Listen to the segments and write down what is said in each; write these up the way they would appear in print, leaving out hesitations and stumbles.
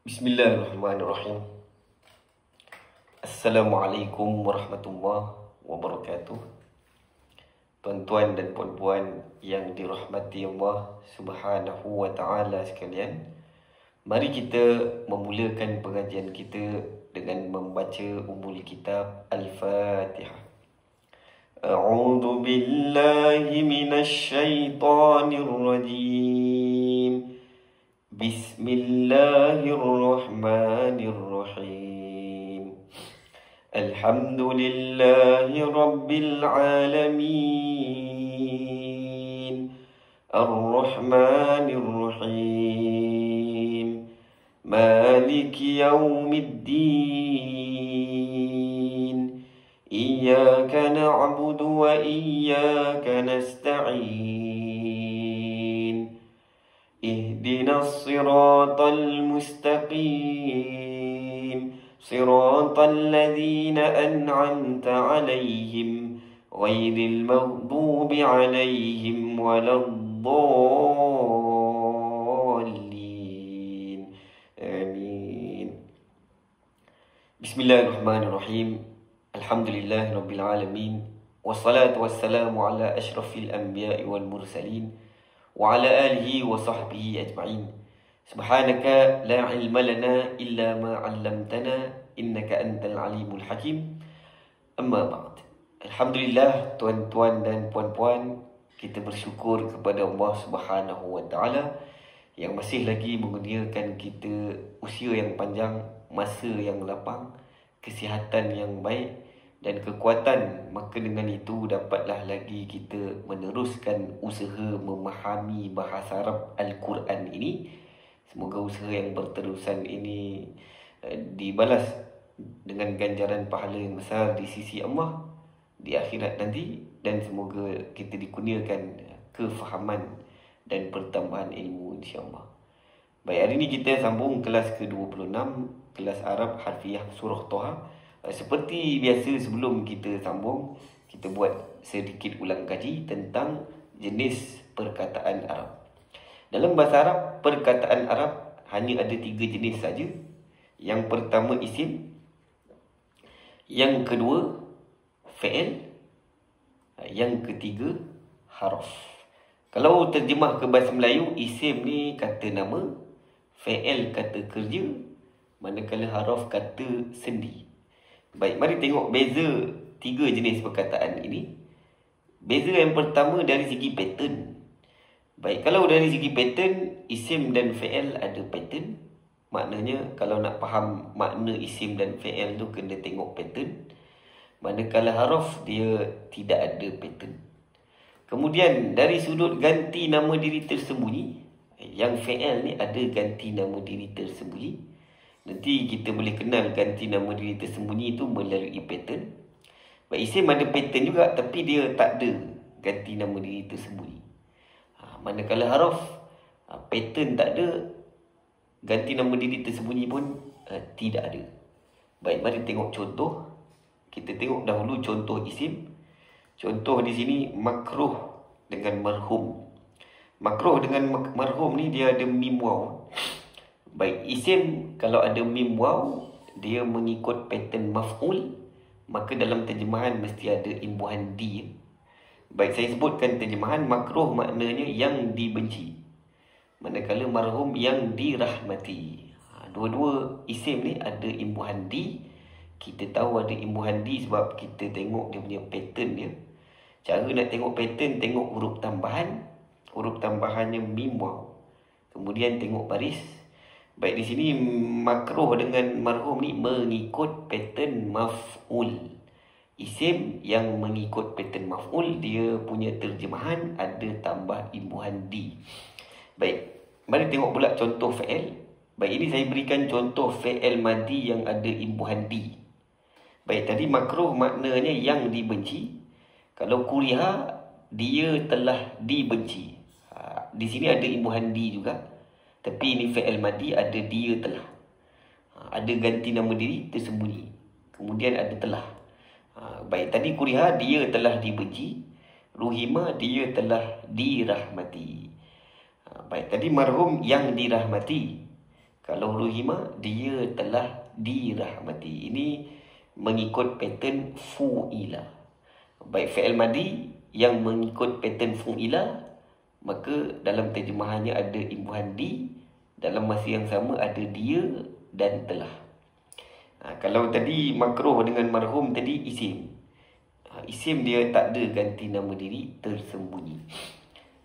Bismillahirrahmanirrahim. Assalamualaikum warahmatullahi wabarakatuh. Tuan-tuan dan puan-puan yang dirahmati Allah Subhanahu wa ta'ala sekalian, mari kita memulakan pengajian kita dengan membaca ummul kitab Al-Fatihah. A'udzu billahi minasy syaithanir rajim. Bismillahirrahmanirrahim. Alhamdulillahi rabbil alamin. Ar-Rahmanir Rahim. Maliki yaumiddin. Iyyaka na'budu wa iyyaka nasta'in. اهدنا الصراط المستقيم صراط الذين أنعمت عليهم غير المغضوب عليهم ولا الضالين آمين. بسم الله الرحمن الرحيم. الحمد لله رب العالمين، والصلاة والسلام على أشرف الأنبياء والمرسلين وعلى آله وصحبه أجمعين. سبحانك لا علم لنا إلا ما علمتنا إنك أنت العليم الحكيم. أما بعد. Alhamdulillah, tuan-tuan dan puan-puan, kita bersyukur kepada Allah Subhanahu wa ta'ala yang masih lagi mengurniakan kita usia yang panjang, masa yang lapang, kesihatan yang baik dan kekuatan. Maka dengan itu dapatlah lagi kita meneruskan usaha memahami bahasa Arab Al-Quran ini. Semoga usaha yang berterusan ini dibalas dengan ganjaran pahala yang besar di sisi Allah di akhirat nanti, dan semoga kita dikurniakan kefahaman dan pertambahan ilmu, insya-Allah. Baik, hari ini kita sambung kelas ke-26, kelas Arab Harfiah Surah Toha. Seperti biasa, sebelum kita sambung, kita buat sedikit ulang kaji tentang jenis perkataan Arab. Dalam bahasa Arab, perkataan Arab hanya ada 3 jenis saja. Yang pertama isim, yang kedua fi'il, yang ketiga harf. Kalau terjemah ke bahasa Melayu, isim ni kata nama, fi'il kata kerja, manakala harf kata sendi. Baik, mari tengok beza 3 jenis perkataan ini. Beza yang pertama dari segi pattern. Baik, kalau dari segi pattern, isim dan fi'il ada pattern. Maknanya kalau nak faham makna isim dan fi'il tu kena tengok pattern. Manakala haraf dia tidak ada pattern. Kemudian dari sudut ganti nama diri tersembunyi, yang fi'il ni ada ganti nama diri tersembunyi. Nanti kita boleh kenal ganti nama diri tersembunyi itu melalui pattern. Baik, isim ada pattern juga, tapi dia tak ada ganti nama diri tersembunyi. Manakala haraf, pattern tak ada, ganti nama diri tersembunyi pun tidak ada. Baik, mari tengok contoh. Kita tengok dahulu contoh isim. Contoh di sini makruh dengan marhum. Makruh dengan marhum ni dia ada mim waw. Baik, isim kalau ada mim waw, dia mengikut pattern maf'ul, maka dalam terjemahan mesti ada imbuhan di. Baik, saya sebutkan terjemahan. Makruh maknanya yang dibenci, manakala marhum yang dirahmati. Dua-dua isim ni ada imbuhan di. Kita tahu ada imbuhan di sebab kita tengok dia punya pattern dia. Cara nak tengok pattern, tengok huruf tambahan. Huruf tambahannya mim waw. Kemudian tengok baris. Baik, di sini makruh dengan marhum ni mengikut pattern maf'ul. Isim yang mengikut pattern maf'ul, dia punya terjemahan ada tambah imbuhan di. Baik, mari tengok pula contoh fi'il. Baik, ini saya berikan contoh fi'il madi yang ada imbuhan di. Baik, tadi makruh maknanya yang dibenci. Kalau kuriha, dia telah dibenci. Di sini ada imbuhan di juga. Tapi ini fi'il madi, ada dia telah. Ada ganti nama diri tersembunyi. Kemudian ada telah. Baik, tadi kuriha dia telah dibenci. Ruhima dia telah dirahmati. Baik, tadi marhum yang dirahmati. Kalau huruf hima, dia telah dirahmati. Ini mengikut pattern fu'ila. Baik fi'il madi yang mengikut pattern fu'ila, maka dalam terjemahannya ada imbuhan di, dalam masa yang sama ada dia dan telah. Kalau tadi makruh dengan marhum tadi isim. Isim dia tak ada ganti nama diri tersembunyi.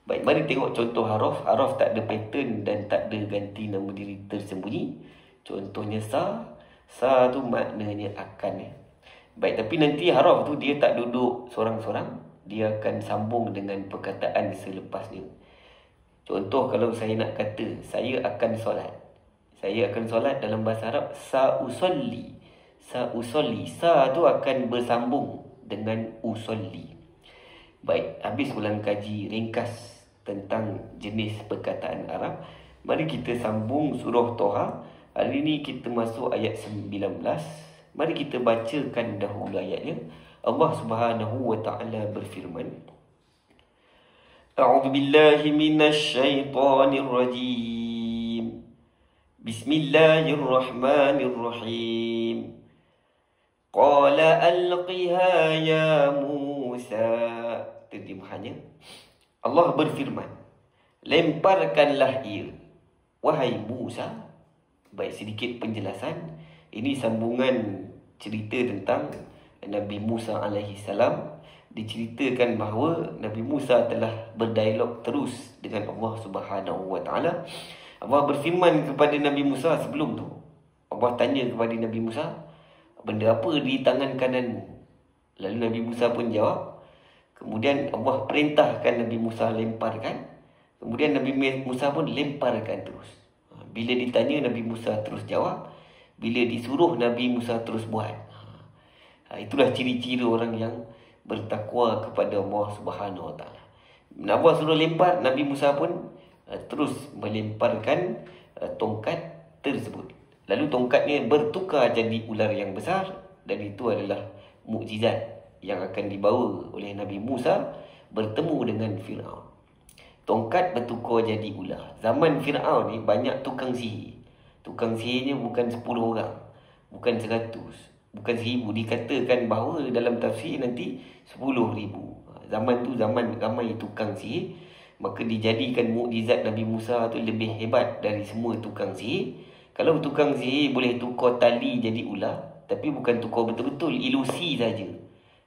Baik, mari tengok contoh haraf. Haraf tak ada pattern dan tak ada ganti nama diri tersembunyi. Contohnya sa. Sa tu maknanya akan. Baik, tapi nanti haraf tu dia tak duduk sorang-sorang. Dia akan sambung dengan perkataan selepasnya. Contoh kalau saya nak kata, saya akan solat. Saya akan solat dalam bahasa Arab, sa-usolli. Sa-usolli. Sa tu akan bersambung dengan usolli. Baik, habis ulang kaji ringkas tentang jenis perkataan Arab. Mari kita sambung surah Toha. Hari ini kita masuk ayat 19. Mari kita bacakan dahulu ayatnya. Allah Subhanahu wa taala berfirman, A'udzu billahi minasy syaithanir rajim. Bismillahirrahmanirrahim. Qala alqiha ya Musa. Terjemahannya, Allah berfirman, lemparkanlah ia, wahai Musa. Baik, sedikit penjelasan. Ini sambungan cerita tentang Nabi Musa alaihi salam. Diceritakan bahawa Nabi Musa telah berdialog terus dengan Allah Subhanahu wa taala. Allah berfirman kepada Nabi Musa sebelum tu. Allah tanya kepada Nabi Musa, benda apa di tangan kananmu? Lalu Nabi Musa pun jawab. Kemudian Allah perintahkan Nabi Musa lemparkan. Kemudian Nabi Musa pun lemparkan terus. Bila ditanya, Nabi Musa terus jawab. Bila disuruh, Nabi Musa terus buat. Itulah ciri-ciri orang yang bertakwa kepada Allah Subhanahu wa taala. Allah suruh lempar, Nabi Musa pun terus melemparkan tongkat tersebut. Lalu tongkatnya bertukar jadi ular yang besar. Dan itu adalah mukjizat yang akan dibawa oleh Nabi Musa bertemu dengan Fir'aun. Tongkat bertukar jadi ular. Zaman Fir'aun ni banyak tukang sihir. Tukang sihirnya bukan 10 orang, bukan 100, bukan 1000. Dikatakan bahawa dalam tafsir nanti 10,000. Zaman tu zaman ramai tukang sihir. Maka dijadikan mukjizat Nabi Musa tu lebih hebat dari semua tukang sihir. Kalau tukang sihir boleh tukar tali jadi ular, tapi bukan tukar betul-betul, ilusi saja.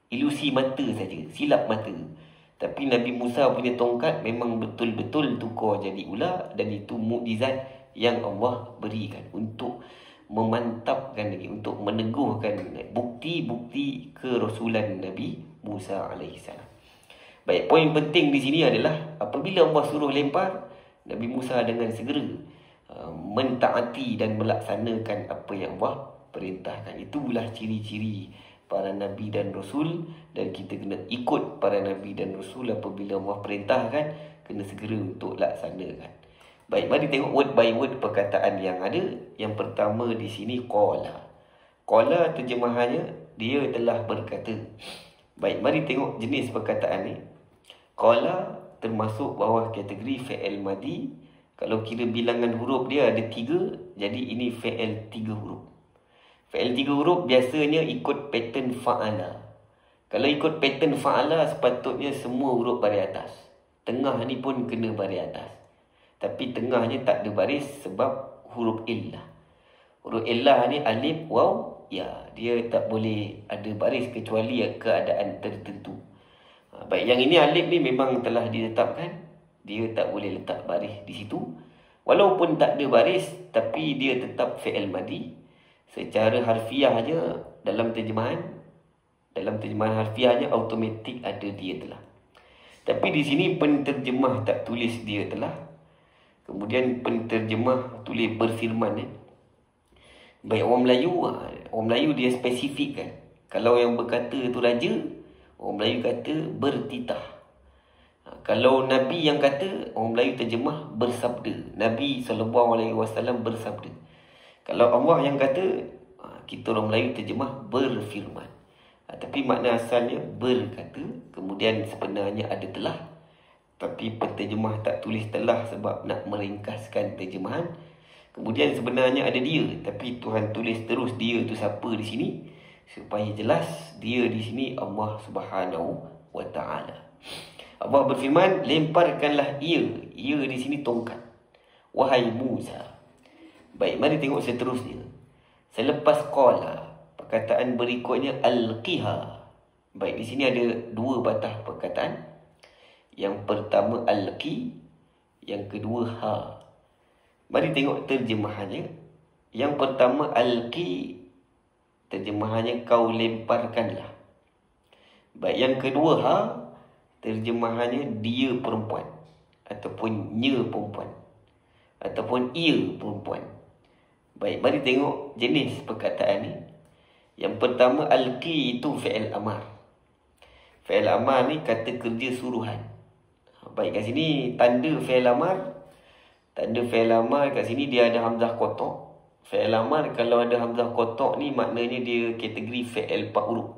Ilusi mata saja, silap mata. Tapi Nabi Musa punya tongkat memang betul-betul tukar jadi ular. Dan itu mukjizat yang Allah berikan untuk memantapkan lagi, untuk meneguhkan bukti-bukti kerasulan Nabi Musa AS. Baik, poin penting di sini adalah apabila Allah suruh lempar, Nabi Musa dengan segera mentaati dan melaksanakan apa yang Allah perintahkan. Itulah ciri-ciri para Nabi dan Rasul. Dan kita kena ikut para Nabi dan Rasul. Apabila Allah perintahkan, kena segera untuk laksanakan. Baik, mari tengok word by word perkataan yang ada. Yang pertama di sini, qala. Qala terjemahannya, dia telah berkata. Baik, mari tengok jenis perkataan ni. Qala termasuk bawah kategori fi'il madi. Kalau kira bilangan huruf dia ada 3, jadi ini fi'il 3 huruf. Fi'il 3 huruf biasanya ikut pattern fa'ala. Kalau ikut pattern fa'ala, sepatutnya semua huruf baris atas. Tengah ni pun kena baris atas. Tapi tengahnya tak ada baris sebab huruf illah. Huruf illah ni alif, waw, ya. Dia tak boleh ada baris kecuali keadaan tertentu. Baik, yang ini alif ni memang telah ditetapkan. Dia tak boleh letak baris di situ. Walaupun tak ada baris, tapi dia tetap fi'il madi. Secara harfiahnya dalam terjemahan harfiahnya automatik ada dia telah. Tapi di sini penterjemah tak tulis dia telah. Kemudian penterjemah tulis berfirman. Baik, orang Melayu dia spesifikkan. Kalau yang berkata tu raja, orang Melayu kata bertitah. Kalau Nabi yang kata, orang Melayu terjemah bersabda. Nabi SAW bersabda. Kalau Allah yang kata, kita orang Melayu terjemah berfirman. Tapi makna asalnya berkata. Kemudian sebenarnya ada telah. Tapi penterjemah tak tulis telah sebab nak meringkaskan terjemahan. Kemudian sebenarnya ada dia, tapi Tuhan tulis terus dia tu siapa di sini supaya jelas dia di sini Allah Subhanahu wa taala. Allah berfirman, lemparkanlah ia di sini tongkat, wahai Musa. Baik, mari tengok seterusnya. Selepas qala, perkataan berikutnya alqiha. Baik, di sini ada dua patah perkataan. Yang pertama alqi, yang kedua ha. Mari tengok terjemahannya. Yang pertama alqi, terjemahannya kau lemparkanlah. Baik, yang kedua ha, terjemahannya dia perempuan, ataupun nya perempuan, ataupun ia perempuan. Baik, mari tengok jenis perkataan ni. Yang pertama alqi itu fi'il amar. Fi'il amar ni kata kerja suruhan. Baik, kat sini tanda fi'il amar. Tanda fi'il amar kat sini dia ada hamzah kotak. Fi'il amar kalau ada hamzah kotak ni maknanya dia kategori fi'il 4 huruf.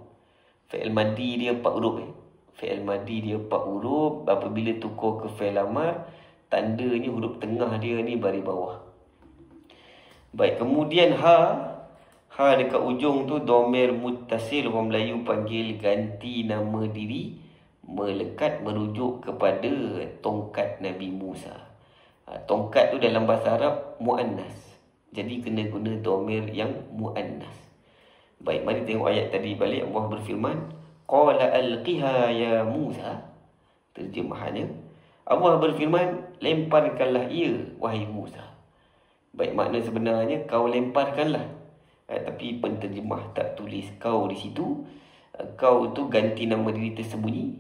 Fi'il madi dia 4 huruf Fi'il madi dia 4 huruf. Apabila tukar ke fi'il amar, tandanya huruf tengah dia ni baris bawah. Baik, kemudian ha. Ha dekat ujung tu dhamir muttasil, orang Melayu panggil ganti nama diri, melekat merujuk kepada tongkat Nabi Musa. Tongkat tu dalam bahasa Arab muannas. Jadi kena guna dhamir yang muannas. Baik, mari tengok ayat tadi balik. Allah berfirman, qala alqiha ya Musa. Terjemahannya, Allah berfirman, lemparkanlah ia wahai Musa. Baik, makna sebenarnya kau lemparkanlah. Tapi penterjemah tak tulis kau di situ. Kau tu ganti nama diri tersembunyi.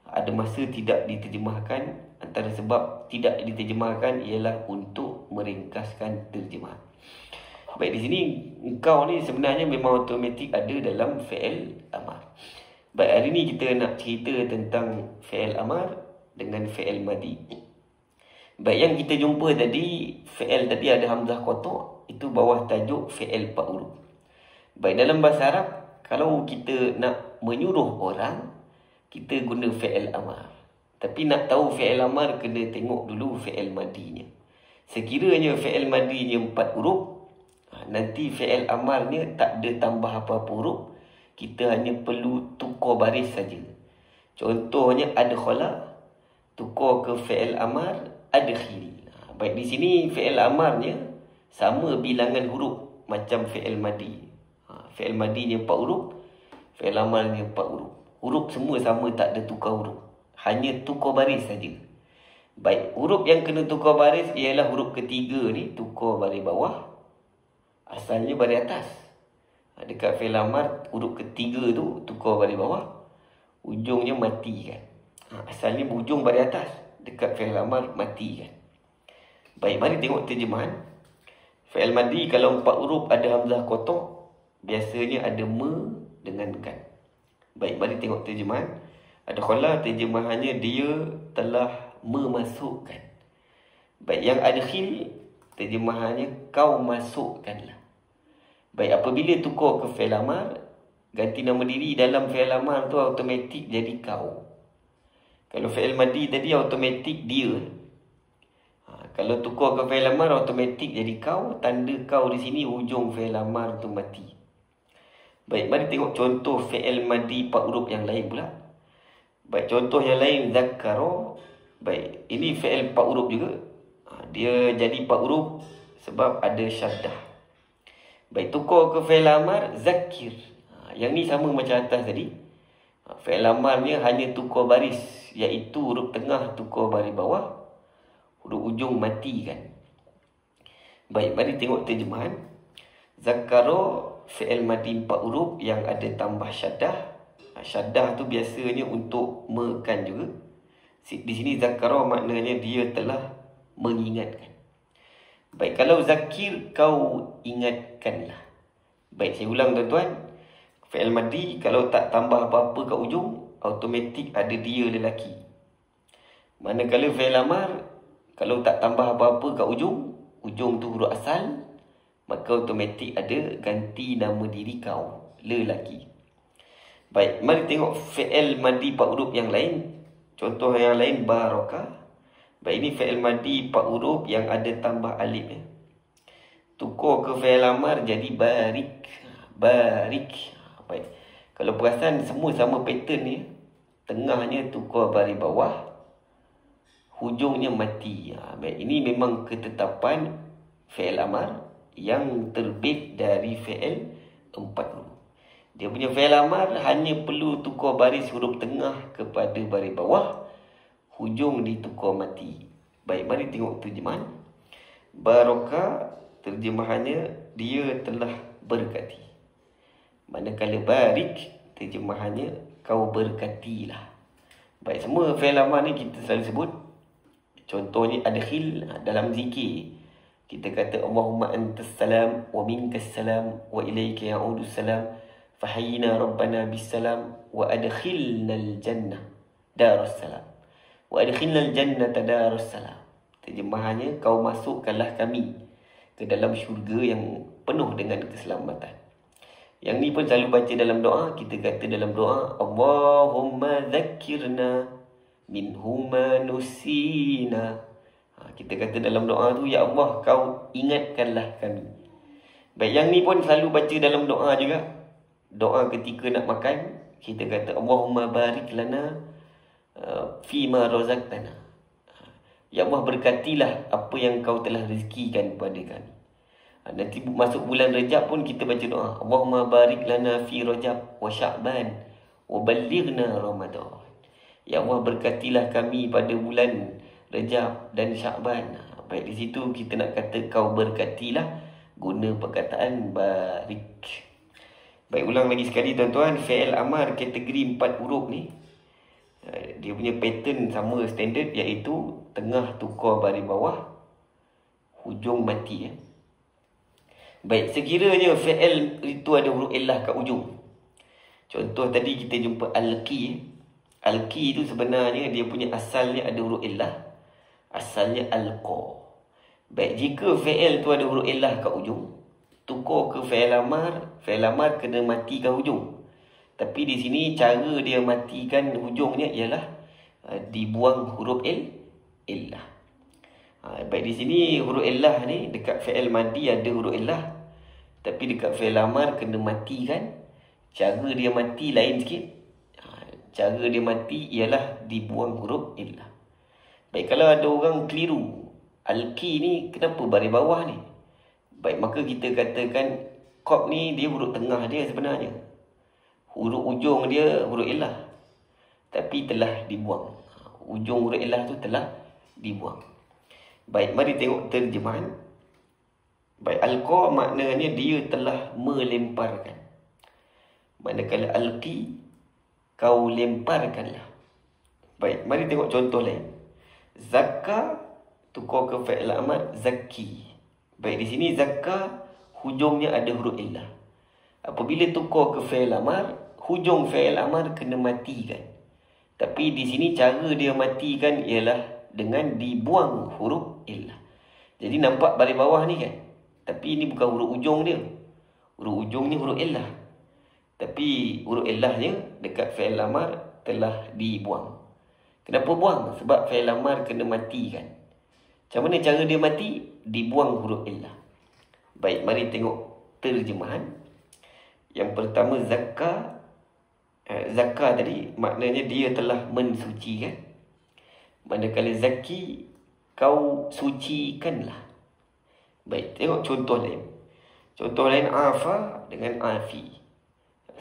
Ada masa tidak diterjemahkan. Antara sebab tidak diterjemahkan ialah untuk meringkaskan terjemahan. Baik, di sini kau ni sebenarnya memang automatik ada dalam fi'il amar. Baik, hari ni kita nak cerita tentang fi'il amar dengan fi'il madi. Baik, yang kita jumpa tadi, fi'il tadi ada hamzah kotak. Itu bawah tajuk fi'il 4 huruf. Baik, dalam bahasa Arab, kalau kita nak menyuruh orang, kita guna fi'il amar. Tapi nak tahu fi'il amar, kena tengok dulu fi'il madinya. Sekiranya fi'il madinya 4 huruf, nanti fi'il amarnya tak ada tambah apa-apa huruf. Kita hanya perlu tukar baris saja. Contohnya adkhala, tukar ke fi'il amar adkhil. Baik, di sini fi'il amarnya sama bilangan huruf macam fi'il madi. Fi'il madinya 4 huruf, fi'il amarnya 4 huruf. Huruf semua sama, tak ada tukar huruf. Hanya tukar baris saja. Baik, huruf yang kena tukar baris ialah huruf ketiga ni, tukar baris bawah. Asalnya baris atas. Dekat fi'il amar, huruf ketiga tu tukar baris bawah. Ujungnya mati kan. Asalnya ujung baris atas. Dekat fi'il amar mati kan. Baik, mari tengok terjemahan. Fi'il madi kalau 4 huruf ada hamzah kotak, biasanya ada me dengan kan. Baik, mari tengok terjemahan. Adkhala terjemahannya dia telah memasukkan. Baik, yang adkhil terjemahannya kau masukkanlah. Baik, apabila tukar ke fi'il amar, ganti nama diri dalam fi'il amar tu automatik jadi kau. Kalau fi'il madi tadi automatik dia. Kalau tukar ke fi'il amar automatik jadi kau. Tanda kau di sini ujung fi'il amar tu mati. Baik, mari tengok contoh fi'il madi 4 huruf yang lain pula. Baik, contoh yang lain zakkara. Baik, ini fi'il 4 huruf juga. Dia jadi 4 huruf sebab ada syaddah. Baik, tukar ke fi'il amar zakir. Yang ni sama macam atas tadi. Fi'il amarnya hanya tukar baris, iaitu huruf tengah tukar baris bawah. Huruf ujung mati kan. Baik, mari tengok terjemahan. Zakkara fi'il madi 4 huruf yang ada tambah syaddah. Syaddah tu biasanya untuk mekan juga. Di sini zakkara maknanya dia telah mengingatkan. Baik, kalau zakir kau ingatkanlah. Baik, saya ulang tuan-tuan. Fi'il madi kalau tak tambah apa-apa kat ujung, automatik ada dia lelaki. Manakala fi'il amar, kalau tak tambah apa-apa kat ujung tu huruf asal, maka automatik ada ganti nama diri kau, lelaki. Baik, mari tengok fi'il madi 4 huruf yang lain. Contoh yang lain, baraka. Baik, ini fi'il madi 4 huruf yang ada tambah alif. tukar ke fi'il amar jadi barik. Barik. Baik. Kalau perasan semua sama pattern ni. Tengahnya tukar baris bawah, hujungnya mati. Baik, ini memang ketetapan fi'il amar yang terbit dari fi'il 4 huruf. Dia punya fi'il amar hanya perlu tukar baris huruf tengah kepada baris bawah, hujung ditukar mati. Baik, mari tengok terjemahan. Baraka, terjemahannya dia telah berkati. Manakala barik, terjemahannya kau berkatilah. Baik, semua fi'il amar ni kita selalu sebut. Contohnya adkhil dalam zikir. Kita kata Allahumma antas salam wa minkas salam wa ilaika ya'udus salam fahayyina rabbana bis salam wa adkhilnal jannah darus salam. Wa adkhilnal jannata darus salam. Terjemahannya, kau masukkanlah kami ke dalam syurga yang penuh dengan keselamatan. Yang ni pun selalu baca dalam doa. Kita kata dalam doa, Allahumma zakkirna minhuma nusina. Kita kata dalam doa tu, ya Allah, kau ingatkanlah kami. Baik, yang ni pun selalu baca dalam doa juga. Doa ketika nak makan, kita kata Allahumma barik lana fima razaqtana. Ya Allah, berkatilah apa yang kau telah rezekikan kepada kami. Nanti masuk bulan Rajab pun kita baca doa, Allahumma barik lana fi Rajab wa Sya'ban wa ballighna Ramadan. Ya Allah, berkatilah kami pada bulan Rajab dan Sya'ban. Baik, di situ kita nak kata kau berkatilah, guna perkataan barik. Baik, ulang lagi sekali tuan-tuan, fi'il amar kategori 4 huruf ni, dia punya pattern sama standard, iaitu tengah tukar baris bawah, hujung mati. Baik, sekiranya fi'il itu ada huruf illah kat ujung. Contoh tadi kita jumpa al-ki. Al-ki itu sebenarnya dia punya asalnya ada huruf illah. Asalnya al-qa. Baik, jika fi'il tu ada huruf illah kat ujung, tukar ke fi'il amar kena matikan hujung. Tapi di sini cara dia matikan hujungnya ialah dibuang huruf illah. Baik, di sini huruf illah ni dekat fi'il madi ada huruf illah, tapi dekat fi'il amar kena matikan. Cara dia mati lain sikit. Cara dia mati ialah dibuang huruf illah. Baik, kalau ada orang keliru, al-ki ni kenapa baris bawah ni? Baik, maka kita katakan qaf ni dia huruf tengah dia sebenarnya. Huruf ujung dia huruf illah, tapi telah dibuang. Ujung huruf illah tu telah dibuang. Baik, mari tengok terjemahan. Baik, alqa maknanya dia telah melemparkan. Manakala alqi, kau lemparkanlah. Baik, mari tengok contoh lain. Zakka, tukar ke fi'il amar zakki. Baik, di sini zakka hujungnya ada huruf illah. Apabila tukar ke fi'il amar, hujung fi'il amar kena matikan. Tapi di sini cara dia matikan ialah dengan dibuang huruf illah. Jadi nampak baris bawah ni kan? Tapi ini bukan huruf ujung dia. Huruf ujung ni huruf illah. Tapi huruf illahnya dekat fi'il amar telah dibuang. Kenapa buang? Sebab fi'il amar kena matikan. Macam mana cara dia mati? Dibuang huruf illah. Baik, mari tengok terjemahan. Yang pertama, zakka. Zakka tadi maknanya dia telah mensucikan. Manakala zaki, kau sucikanlah. Baik, tengok contoh lain. Contoh lain, afa dengan afi.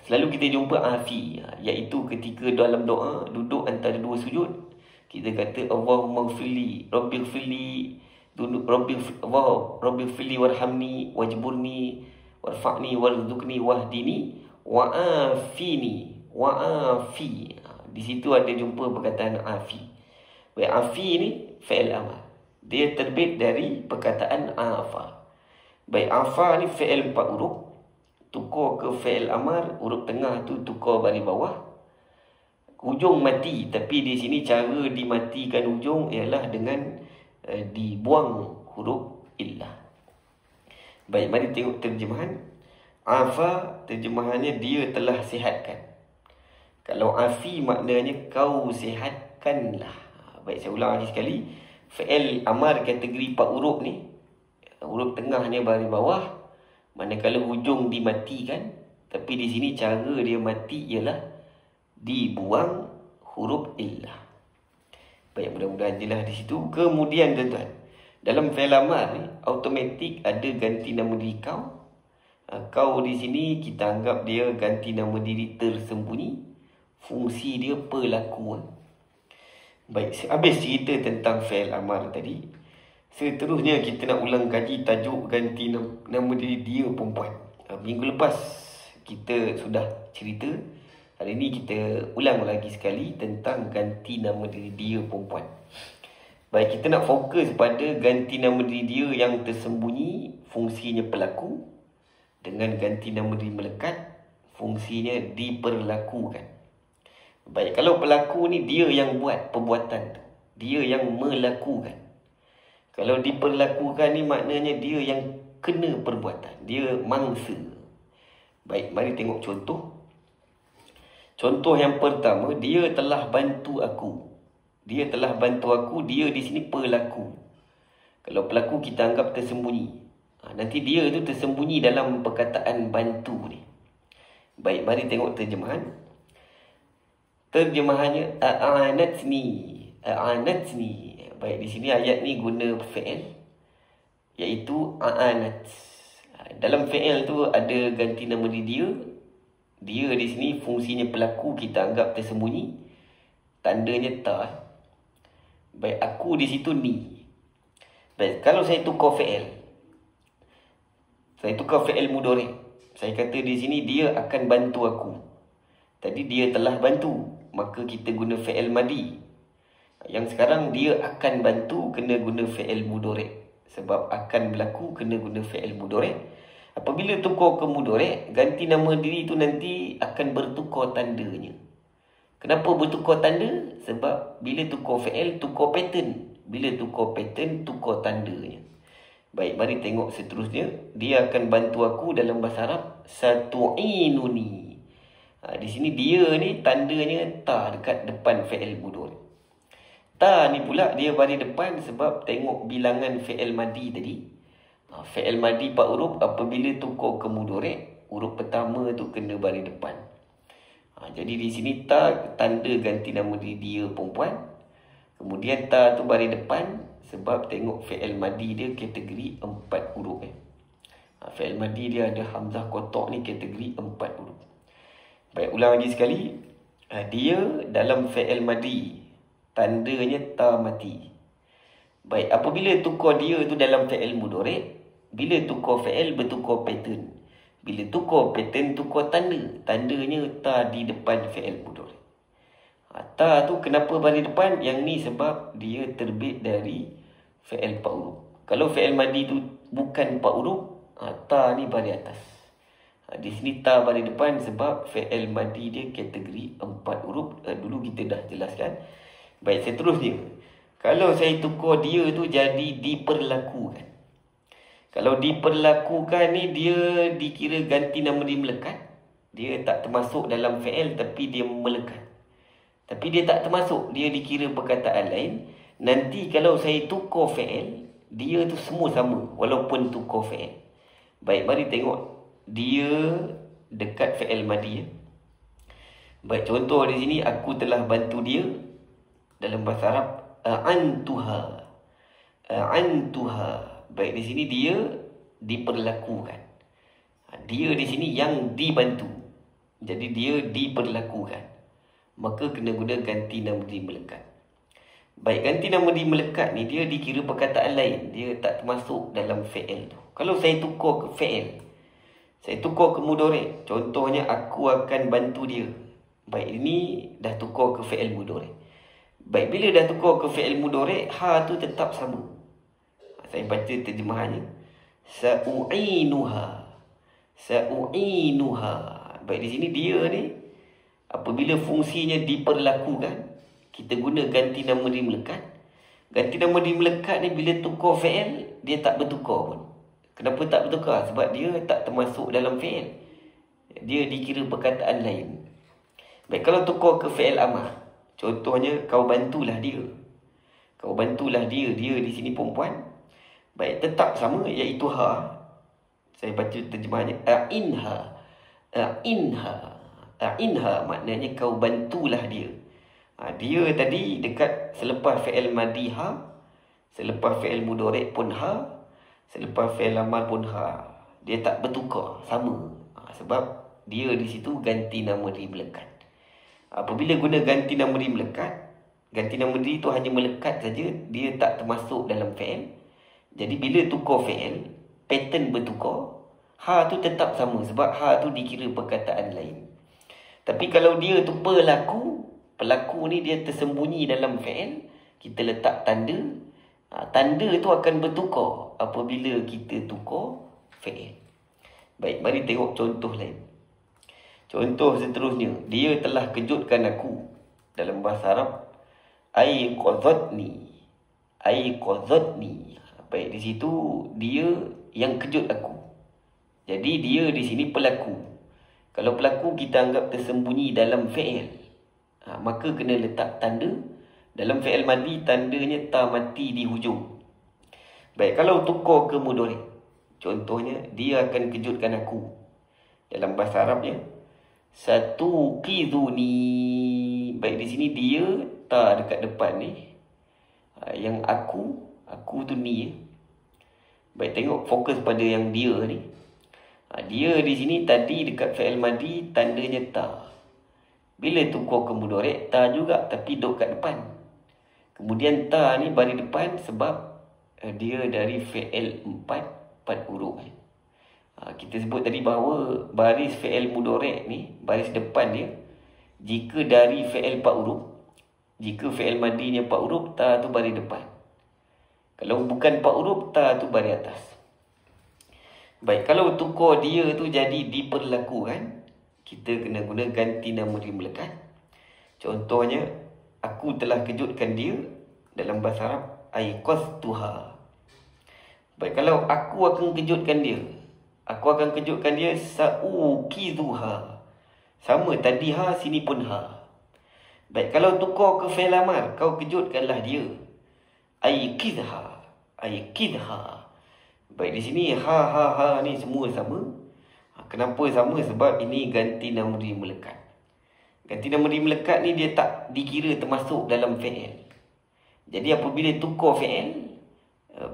Selalu kita jumpa afi, iaitu ketika dalam doa duduk antara dua sujud, kita kata Allahumma ghfirli, Rabbi ghfirli, Rabbi ghfirli warhamni wajburni warfa'ni warzuqni wahdini wa'afini wa'afi. Di situ ada jumpa perkataan afi. Baik, afi ni fi'il amar. Dia terbit dari perkataan afa. Baik, afa ni fi'il 4 huruf. Tukar ke fi'il amar, huruf tengah tu tukar baris bawah. Hujung mati, tapi di sini cara dimatikan hujung ialah dengan dibuang huruf illah. Baik, mari tengok terjemahan. Afa, terjemahannya dia telah sihatkan. Kalau afi maknanya kau sihatkanlah. Baik, saya ulang lagi sekali. Fi'il amar kategori 4 huruf ni, Huruf tengahnya baris bawah, manakala hujung dimatikan. Tapi di sini cara dia mati ialah dibuang huruf illah. Baik, mudah-mudahan jelas di situ. Kemudian tuan-tuan, dalam fi'il amar ni automatik ada ganti nama diri kau. Kau di sini kita anggap dia ganti nama diri tersembunyi. Fungsi dia pelaku. Baik, habis cerita tentang fi'il amar tadi. Seterusnya kita nak ulang kaji tajuk ganti nama diri dia perempuan. Minggu lepas kita sudah cerita. Hari ini kita ulang lagi sekali tentang ganti nama diri dia perempuan. Baik, kita nak fokus pada ganti nama diri dia yang tersembunyi, fungsinya pelaku. Dengan ganti nama diri melekat, fungsinya diperlakukan. Baik, kalau pelaku ni dia yang buat perbuatan tu. Dia yang melakukan. Kalau diperlakukan ni maknanya dia yang kena perbuatan. Dia mangsa. Baik, mari tengok contoh. Contoh yang pertama, dia telah bantu aku. Dia telah bantu aku, dia di sini pelaku. Kalau pelaku kita anggap tersembunyi. Nanti dia tu tersembunyi dalam perkataan bantu ni. Baik, mari tengok terjemahan. Terjemahannya a'anatni. A'anatni. Baik, di sini ayat ni guna fi'il, iaitu a'anat. Dalam fi'il tu ada ganti nama dia. Dia di sini fungsinya pelaku, kita anggap tersembunyi. Tandanya ta. Baik, aku di situ ni. Baik, kalau saya tukar fi'il. Saya tukar fi'il mudhari'. Saya kata di sini dia akan bantu aku. Tadi dia telah bantu, maka kita guna fi'il madi. Yang sekarang dia akan bantu, kena guna fi'il mudhari'. Sebab akan berlaku, kena guna fi'il mudhari'. Apabila tukar ke mudhari', ganti nama diri tu nanti akan bertukar tandanya. Kenapa bertukar tanda? Sebab bila tukar fi'il, tukar pattern. Bila tukar pattern, tukar tandanya. Baik, mari tengok seterusnya. Dia akan bantu aku dalam bahasa Arab. Satu'inuni. Di sini dia ni tandanya ta dekat depan fi'il mudhari'. Ta ni pula dia baris depan sebab tengok bilangan fi'il madi tadi. Fi'il madi 4 huruf, apabila tukar ke mudhari', huruf pertama tu kena baris depan. Jadi di sini ta tanda ganti nama dia perempuan. Kemudian ta tu baris depan sebab tengok fi'il madi dia kategori 4 huruf. Fi'il madi dia ada hamzah kotak ni kategori 4 huruf. Baik, ulang lagi sekali. Dia dalam fi'il madi, tandanya ta mati. Baik, apabila tukar dia tu dalam fi'il mudhari', bila tukar fi'il bertukar pattern. Bila tukar pattern, tukar tanda. Tandanya ta di depan fi'il mudhari'. Ta tu kenapa baris depan? Yang ni sebab dia terbit dari fi'il 4 huruf. Kalau fi'il madi tu bukan 4 huruf, ta ni baris atas. Di sini ta baris depan sebab fi'il madi dia kategori 4 huruf. Dulu kita dah jelaskan. Baik, seterusnya. Kalau saya tukar dia tu jadi diperlakukan. Kalau diperlakukan ni dia dikira ganti nama dia melekat. Dia tak termasuk dalam fi'il tapi dia melekat. Tapi dia tak termasuk, dia dikira perkataan lain. Nanti kalau saya tukar fi'il, dia tu semua sama walaupun tukar fi'il. Baik, mari tengok. Dia dekat fi'il madi. Baik, contoh di sini aku telah bantu dia. Dalam bahasa Arab, a'antuha. A'antuha. Baik, di sini dia diperlakukan. Dia di sini yang dibantu. Jadi dia diperlakukan. Maka kena guna ganti nama diri melekat. Baik, ganti nama diri melekat ni dia dikira perkataan lain. Dia tak termasuk dalam fi'il tu. Kalau saya tukar ke fi'il, saya tukar ke mudhari'. Contohnya aku akan bantu dia. Baik, ini dah tukar ke fi'il mudhari'. Baik, bila dah tukar ke fi'il mudhari', ha tu tetap sama. Saya baca terjemahannya. Sa'u'inuha. Sa'u'inuha. Baik, di sini dia ni apabila fungsinya diperlakukan, kita guna ganti nama diri melekat. Ganti nama diri melekat ni bila tukar fi'il, dia tak bertukar pun. Kenapa tak bertukar? Sebab dia tak termasuk dalam fi'il. Dia dikira perkataan lain. Baik, kalau tukar ke fi'il amar, contohnya kau bantulah dia. Kau bantulah dia. Dia di sini perempuan. Baik, tetap sama iaitu ha. Saya baca terjemahannya. A'inha maknanya kau bantulah dia. Dia tadi dekat selepas fi'il madi ha, selepas fi'il mudhari' pun ha, selepas fi'il amar pun ha. Dia tak bertukar, sama. Sebab dia di situ ganti nama diri melekat. Apabila guna ganti nama diri melekat, ganti nama diri tu hanya melekat saja, dia tak termasuk dalam fi'il. Jadi bila tukar fi'il, pattern bertukar, ha tu tetap sama sebab ha tu dikira perkataan lain. Tapi kalau dia tu pelaku ni dia tersembunyi dalam fi'il, kita letak tanda. Tanda tu akan bertukar apabila kita tukar fi'il. Baik, mari tengok contoh lain. Contoh seterusnya, dia telah kejutkan aku. Dalam bahasa Arab, aiqadhatni. Baik, di situ dia yang kejut aku. Jadi dia di sini pelaku. Kalau pelaku kita anggap tersembunyi dalam fi'il, maka kena letak tanda. Dalam fi'il madi tandanya ta mati di hujung. Baik, kalau tukar ke mudhari', contohnya dia akan kejutkan aku. Dalam bahasa Arabnya satuqidhuni. Baik, di sini dia ta dekat depan ni. Yang aku tu ni. Baik, tengok fokus pada yang dia ni. Dia di sini tadi dekat fi'il madi tandanya ta. Bila tukar ke mudhari' ta juga tapi duduk kat depan. Kemudian ta ni baris depan sebab dia dari fi'il 4 huruf. Kita sebut tadi bahawa baris fi'il mudhari' ni, baris depan dia, jika dari fi'il 4 huruf, jika fi'il madinya 4 huruf, ta tu baris depan. Kalau bukan 4 huruf, ta tu baris atas. Baik, kalau tukar dia tu jadi diperlakukan, kita kena guna ganti nama diri melekat. Contohnya, aku telah kejutkan dia. Dalam bahasa Arab, aiqadhtuha. Baik, kalau aku akan kejutkan dia, sa'uqidhuha. Sama, tadi ha, sini pun ha. Baik, kalau tukar ke fi'il amar, kau kejutkanlah dia, aiqidha. Baik, di sini ha ni semua sama. Kenapa sama? Sebab ini ganti nama diri melekat. Ganti nama diri melekat ni dia tak dikira termasuk dalam fi'il. Jadi apabila tukar fi'il,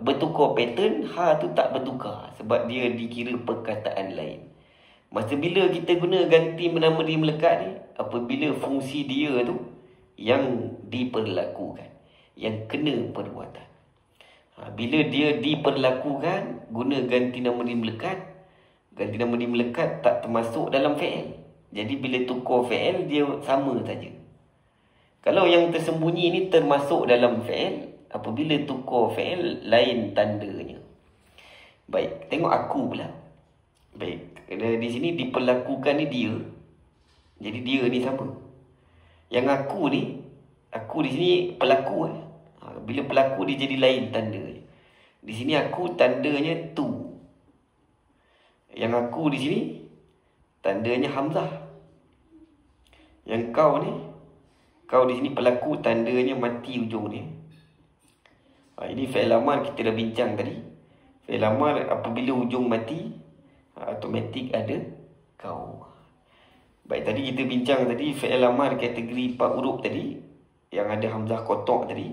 bertukar pattern, ha tu tak bertukar sebab dia dikira perkataan lain. Masa bila kita guna ganti nama diri melekat ni, apabila fungsi dia tu yang diperlakukan, yang kena perbuatan. Bila dia diperlakukan, guna ganti nama diri melekat. Ganti nama diri melekat tak termasuk dalam fi'il. Jadi bila tukar fi'il, dia sama saja. Kalau yang tersembunyi ni termasuk dalam fi'il, apabila tukar fi'il, lain tandanya. Baik, tengok aku pula. Baik, di sini diperlakukan ni dia. Jadi dia ni sama. Yang aku di sini pelaku. Bila pelaku dia jadi lain tanda. Di sini aku tandanya tu. Yang aku di sini tandanya hamzah. Yang kau di sini pelaku tandanya mati ujung ni. Ini fi'il amar kita dah bincang tadi. Fi'il amar apabila ujung mati, automatik ada kau. Baik, tadi kita bincang tadi fi'il amar kategori 4 huruf tadi, yang ada hamzah kotak tadi,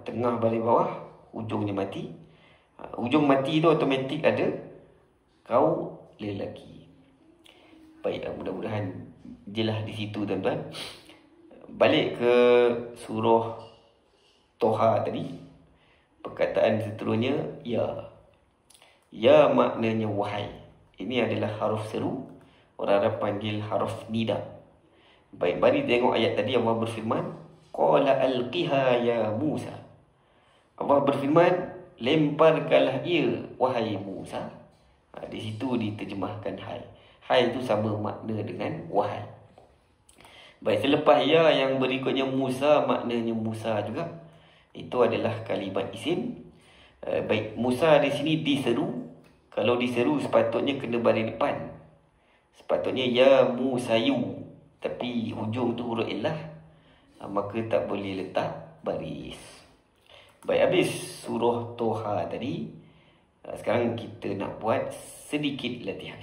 tengah baris bawah, ujungnya mati. Ujung mati tu automatik ada kau lelaki. Baik, mudah-mudahan jelas di situ tuan-tuan. Balik ke surah Toha tadi, perkataan seterusnya ya. Ya maknanya wahai. Ini adalah haruf seru. Orang Arab panggil haruf nida. Baik, mari tengok ayat tadi. Allah berfirman, qala alqiha ya Musa. Allah berfirman, lemparkanlah ia wahai Musa. Di situ diterjemahkan hai. Hai itu sama makna dengan wahai. Baik, selepas ya yang berikutnya Musa, maknanya Musa juga. Itu adalah kalimat isim. Baik, Musa di sini diseru. Kalau diseru sepatutnya kena baris depan. Sepatutnya ya Musayu. Tapi hujung tu huruf illah, maka tak boleh letak baris. Baik, habis surah Toha tadi. Sekarang kita nak buat sedikit latihan.